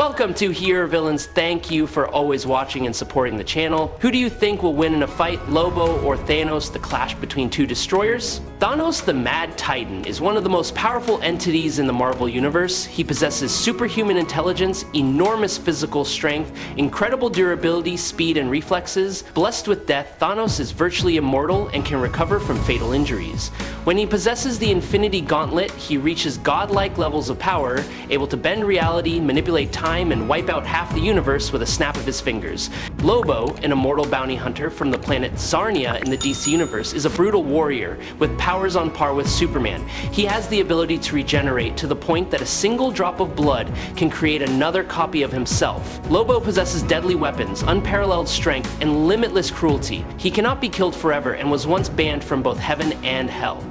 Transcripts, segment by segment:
Welcome to Hero Villains. Thank you for always watching and supporting the channel. Who do you think will win in a fight, Lobo or Thanos, the clash between two destroyers? Thanos the Mad Titan is one of the most powerful entities in the Marvel Universe. He possesses superhuman intelligence, enormous physical strength, incredible durability, speed, and reflexes. Blessed with death, Thanos is virtually immortal and can recover from fatal injuries. When he possesses the Infinity Gauntlet, he reaches godlike levels of power, able to bend reality, manipulate time, and wipe out half the universe with a snap of his fingers. Lobo, an immortal bounty hunter from the planet Czarnia in the DC Universe, is a brutal warrior with powers on par with Superman. He has the ability to regenerate to the point that a single drop of blood can create another copy of himself. Lobo possesses deadly weapons, unparalleled strength, and limitless cruelty. He cannot be killed forever and was once banned from both heaven and hell.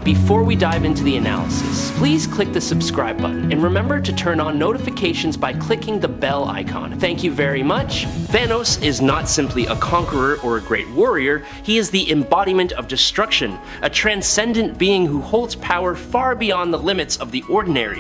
Before we dive into the analysis, please click the subscribe button and remember to turn on notifications by clicking the bell icon. Thank you very much. Thanos is not simply a conqueror or a great warrior, he is the embodiment of destruction, a transcendent being who holds power far beyond the limits of the ordinary.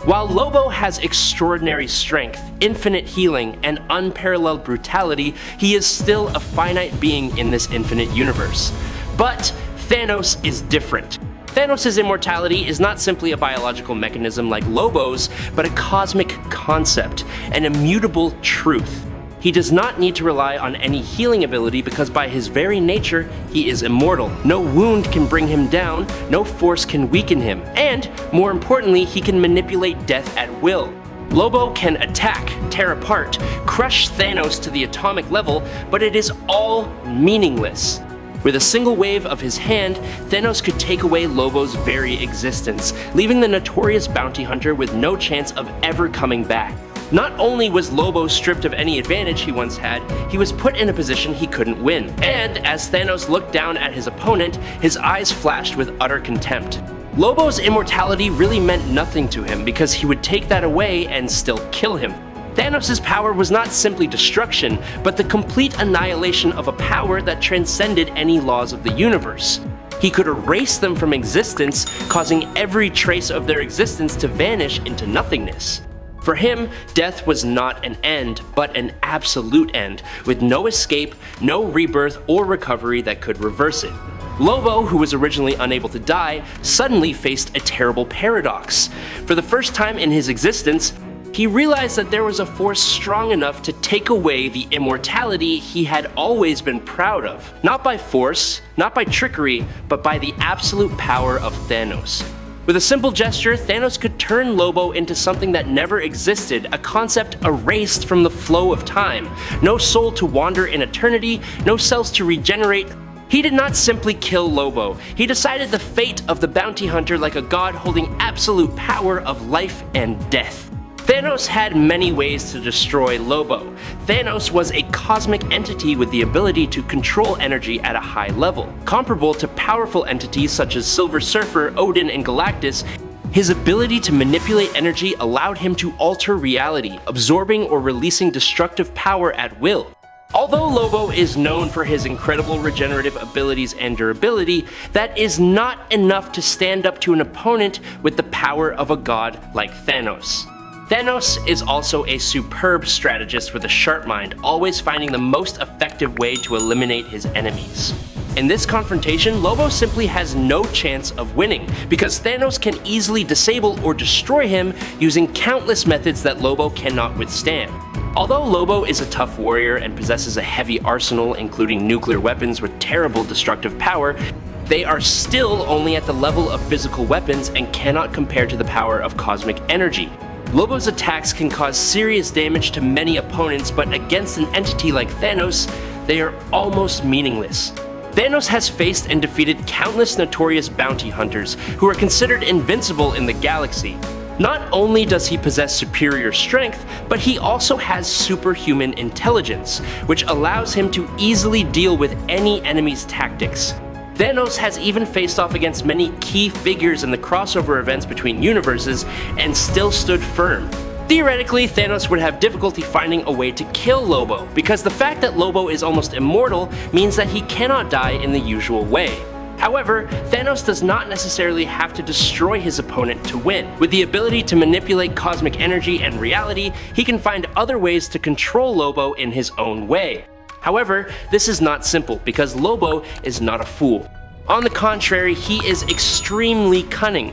While Lobo has extraordinary strength, infinite healing, and unparalleled brutality, he is still a finite being in this infinite universe. But Thanos is different. Thanos' immortality is not simply a biological mechanism like Lobo's, but a cosmic concept, an immutable truth. He does not need to rely on any healing ability because by his very nature, he is immortal. No wound can bring him down, no force can weaken him, and, more importantly, he can manipulate death at will. Lobo can attack, tear apart, crush Thanos to the atomic level, but it is all meaningless. With a single wave of his hand, Thanos could take away Lobo's very existence, leaving the notorious bounty hunter with no chance of ever coming back. Not only was Lobo stripped of any advantage he once had, he was put in a position he couldn't win. And as Thanos looked down at his opponent, his eyes flashed with utter contempt. Lobo's immortality really meant nothing to him because he would take that away and still kill him. Thanos' power was not simply destruction, but the complete annihilation of a power that transcended any laws of the universe. He could erase them from existence, causing every trace of their existence to vanish into nothingness. For him, death was not an end, but an absolute end, with no escape, no rebirth or recovery that could reverse it. Lobo, who was originally unable to die, suddenly faced a terrible paradox. For the first time in his existence, he realized that there was a force strong enough to take away the immortality he had always been proud of. Not by force, not by trickery, but by the absolute power of Thanos. With a simple gesture, Thanos could turn Lobo into something that never existed, a concept erased from the flow of time. No soul to wander in eternity, no cells to regenerate. He did not simply kill Lobo, he decided the fate of the bounty hunter like a god holding absolute power of life and death. Thanos had many ways to destroy Lobo. Thanos was a cosmic entity with the ability to control energy at a high level. Comparable to powerful entities such as Silver Surfer, Odin, and Galactus, his ability to manipulate energy allowed him to alter reality, absorbing or releasing destructive power at will. Although Lobo is known for his incredible regenerative abilities and durability, that is not enough to stand up to an opponent with the power of a god like Thanos. Thanos is also a superb strategist with a sharp mind, always finding the most effective way to eliminate his enemies. In this confrontation, Lobo simply has no chance of winning, because Thanos can easily disable or destroy him using countless methods that Lobo cannot withstand. Although Lobo is a tough warrior and possesses a heavy arsenal including nuclear weapons with terrible destructive power, they are still only at the level of physical weapons and cannot compare to the power of cosmic energy. Lobo's attacks can cause serious damage to many opponents, but against an entity like Thanos, they are almost meaningless. Thanos has faced and defeated countless notorious bounty hunters who are considered invincible in the galaxy. Not only does he possess superior strength, but he also has superhuman intelligence, which allows him to easily deal with any enemy's tactics. Thanos has even faced off against many key figures in the crossover events between universes and still stood firm. Theoretically, Thanos would have difficulty finding a way to kill Lobo, because the fact that Lobo is almost immortal means that he cannot die in the usual way. However, Thanos does not necessarily have to destroy his opponent to win. With the ability to manipulate cosmic energy and reality, he can find other ways to control Lobo in his own way. However, this is not simple because Lobo is not a fool. On the contrary, he is extremely cunning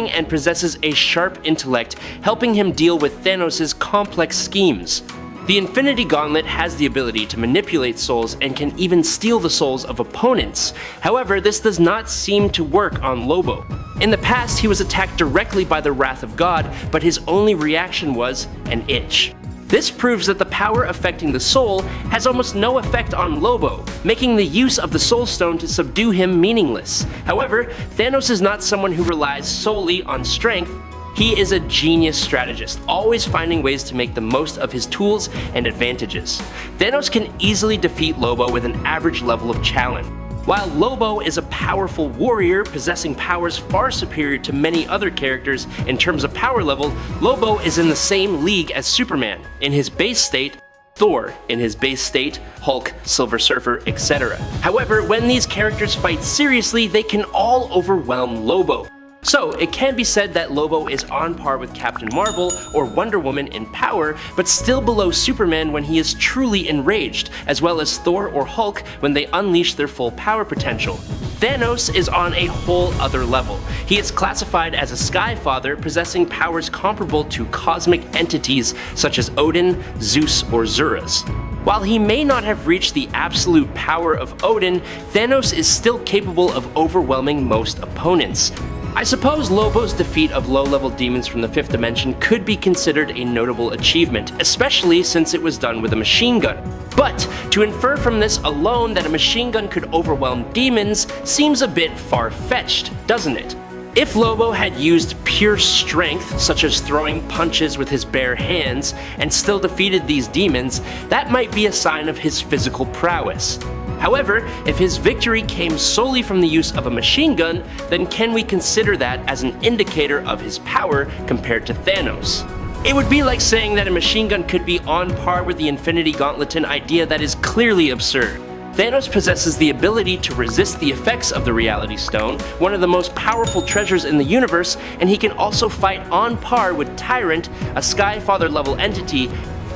and possesses a sharp intellect, helping him deal with Thanos' complex schemes. The Infinity Gauntlet has the ability to manipulate souls and can even steal the souls of opponents. However, this does not seem to work on Lobo. In the past, he was attacked directly by the wrath of God, but his only reaction was an itch. This proves that the power affecting the soul has almost no effect on Lobo, making the use of the Soul Stone to subdue him meaningless. However, Thanos is not someone who relies solely on strength. He is a genius strategist, always finding ways to make the most of his tools and advantages. Thanos can easily defeat Lobo with an average level of challenge. While Lobo is a powerful warrior possessing powers far superior to many other characters in terms of power level, Lobo is in the same league as Superman, in his base state, Thor in his base state, Hulk, Silver Surfer, etc. However, when these characters fight seriously, they can all overwhelm Lobo. So, it can be said that Lobo is on par with Captain Marvel or Wonder Woman in power, but still below Superman when he is truly enraged, as well as Thor or Hulk when they unleash their full power potential. Thanos is on a whole other level. He is classified as a Sky Father, possessing powers comparable to cosmic entities such as Odin, Zeus, or Zurus. While he may not have reached the absolute power of Odin, Thanos is still capable of overwhelming most opponents. I suppose Lobo's defeat of low-level demons from the 5th dimension could be considered a notable achievement, especially since it was done with a machine gun. But to infer from this alone that a machine gun could overwhelm demons seems a bit far-fetched, doesn't it? If Lobo had used pure strength, such as throwing punches with his bare hands, and still defeated these demons, that might be a sign of his physical prowess. However, if his victory came solely from the use of a machine gun, then can we consider that as an indicator of his power compared to Thanos? It would be like saying that a machine gun could be on par with the Infinity Gauntlet, an idea that is clearly absurd. Thanos possesses the ability to resist the effects of the Reality Stone, one of the most powerful treasures in the universe, and he can also fight on par with Tyrant, a Skyfather level entity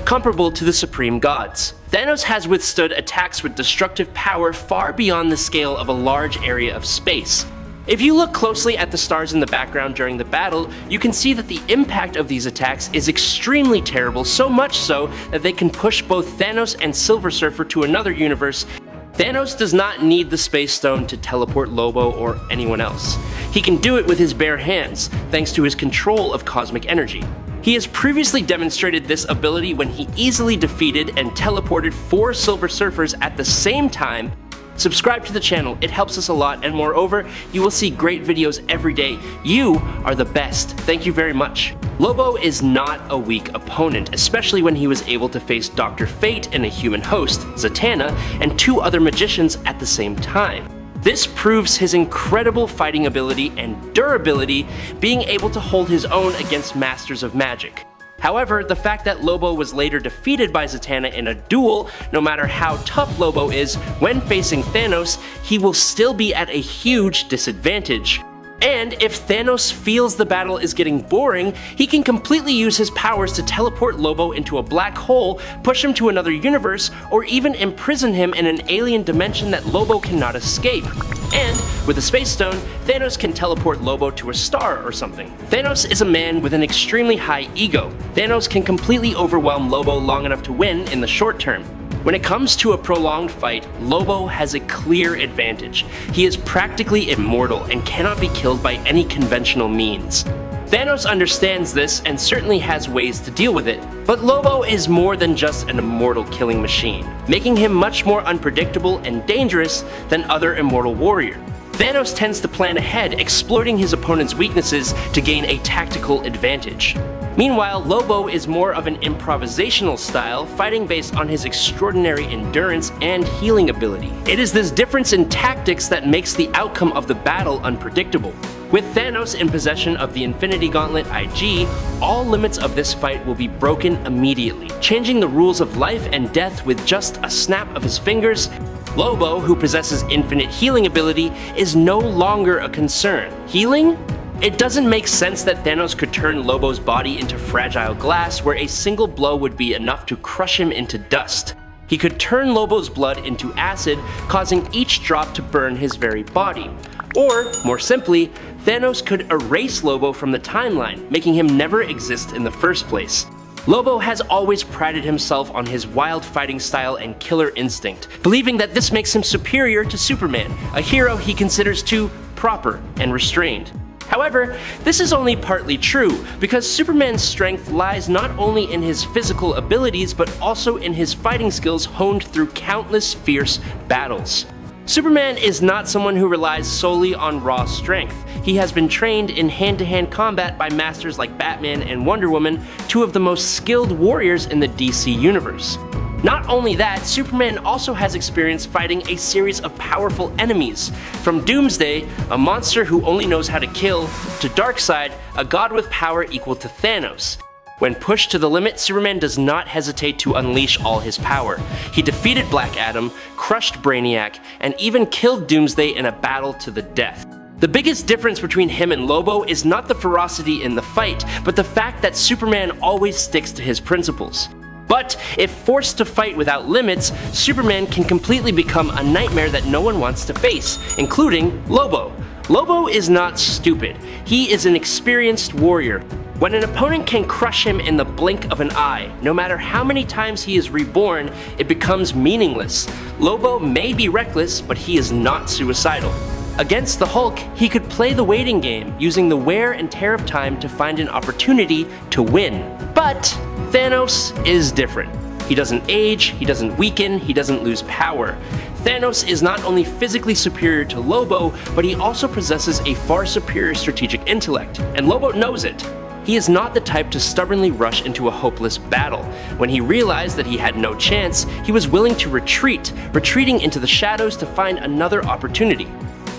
comparable to the Supreme Gods. Thanos has withstood attacks with destructive power far beyond the scale of a large area of space. If you look closely at the stars in the background during the battle, you can see that the impact of these attacks is extremely terrible, so much so that they can push both Thanos and Silver Surfer to another universe. Thanos does not need the Space Stone to teleport Lobo or anyone else. He can do it with his bare hands, thanks to his control of cosmic energy. He has previously demonstrated this ability when he easily defeated and teleported 4 Silver Surfers at the same time. Subscribe to the channel, it helps us a lot, and moreover, you will see great videos every day. You are the best. Thank you very much. Lobo is not a weak opponent, especially when he was able to face Dr. Fate and a human host, Zatanna, and 2 other magicians at the same time. This proves his incredible fighting ability and durability, being able to hold his own against masters of magic. However, the fact that Lobo was later defeated by Zatanna in a duel, no matter how tough Lobo is, when facing Thanos, he will still be at a huge disadvantage. And if Thanos feels the battle is getting boring, he can completely use his powers to teleport Lobo into a black hole, push him to another universe, or even imprison him in an alien dimension that Lobo cannot escape. And with the Space Stone, Thanos can teleport Lobo to a star or something. Thanos is a man with an extremely high ego. Thanos can completely overwhelm Lobo long enough to win in the short term. When it comes to a prolonged fight, Lobo has a clear advantage. He is practically immortal and cannot be killed by any conventional means. Thanos understands this and certainly has ways to deal with it, but Lobo is more than just an immortal killing machine, making him much more unpredictable and dangerous than other immortal warriors. Thanos tends to plan ahead, exploiting his opponent's weaknesses to gain a tactical advantage. Meanwhile, Lobo is more of an improvisational style, fighting based on his extraordinary endurance and healing ability. It is this difference in tactics that makes the outcome of the battle unpredictable. With Thanos in possession of the Infinity Gauntlet IG, all limits of this fight will be broken immediately, changing the rules of life and death with just a snap of his fingers. Lobo, who possesses infinite healing ability, is no longer a concern. Healing? It doesn't make sense that Thanos could turn Lobo's body into fragile glass where a single blow would be enough to crush him into dust. He could turn Lobo's blood into acid, causing each drop to burn his very body. Or, more simply, Thanos could erase Lobo from the timeline, making him never exist in the first place. Lobo has always prided himself on his wild fighting style and killer instinct, believing that this makes him superior to Superman, a hero he considers too proper and restrained. However, this is only partly true, because Superman's strength lies not only in his physical abilities but also in his fighting skills honed through countless fierce battles. Superman is not someone who relies solely on raw strength. He has been trained in hand-to-hand combat by masters like Batman and Wonder Woman, two of the most skilled warriors in the DC universe. Not only that, Superman also has experience fighting a series of powerful enemies, from Doomsday, a monster who only knows how to kill, to Darkseid, a god with power equal to Thanos. When pushed to the limit, Superman does not hesitate to unleash all his power. He defeated Black Adam, crushed Brainiac, and even killed Doomsday in a battle to the death. The biggest difference between him and Lobo is not the ferocity in the fight, but the fact that Superman always sticks to his principles. But if forced to fight without limits, Superman can completely become a nightmare that no one wants to face, including Lobo. Lobo is not stupid. He is an experienced warrior. When an opponent can crush him in the blink of an eye, no matter how many times he is reborn, it becomes meaningless. Lobo may be reckless, but he is not suicidal. Against the Hulk, he could play the waiting game, using the wear and tear of time to find an opportunity to win. But Thanos is different. He doesn't age, he doesn't weaken, he doesn't lose power. Thanos is not only physically superior to Lobo, but he also possesses a far superior strategic intellect, and Lobo knows it. He is not the type to stubbornly rush into a hopeless battle. When he realized that he had no chance, he was willing to retreating into the shadows to find another opportunity.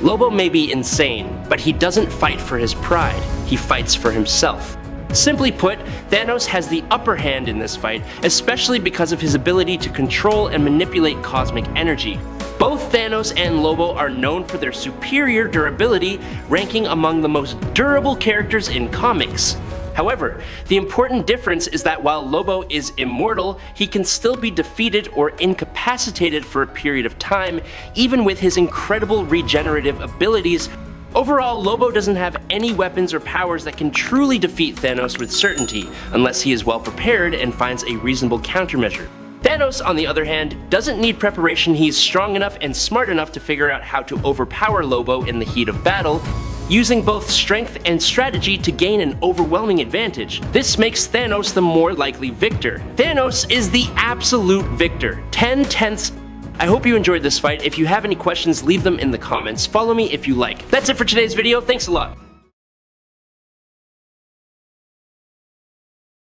Lobo may be insane, but he doesn't fight for his pride, he fights for himself. Simply put, Thanos has the upper hand in this fight, especially because of his ability to control and manipulate cosmic energy. Both Thanos and Lobo are known for their superior durability, ranking among the most durable characters in comics. However, the important difference is that while Lobo is immortal, he can still be defeated or incapacitated for a period of time, even with his incredible regenerative abilities. Overall, Lobo doesn't have any weapons or powers that can truly defeat Thanos with certainty, unless he is well prepared and finds a reasonable countermeasure. Thanos, on the other hand, doesn't need preparation. He's strong enough and smart enough to figure out how to overpower Lobo in the heat of battle, using both strength and strategy to gain an overwhelming advantage. This makes Thanos the more likely victor. Thanos is the absolute victor. 10/10. I hope you enjoyed this fight. If you have any questions, leave them in the comments. Follow me if you like. That's it for today's video. Thanks a lot.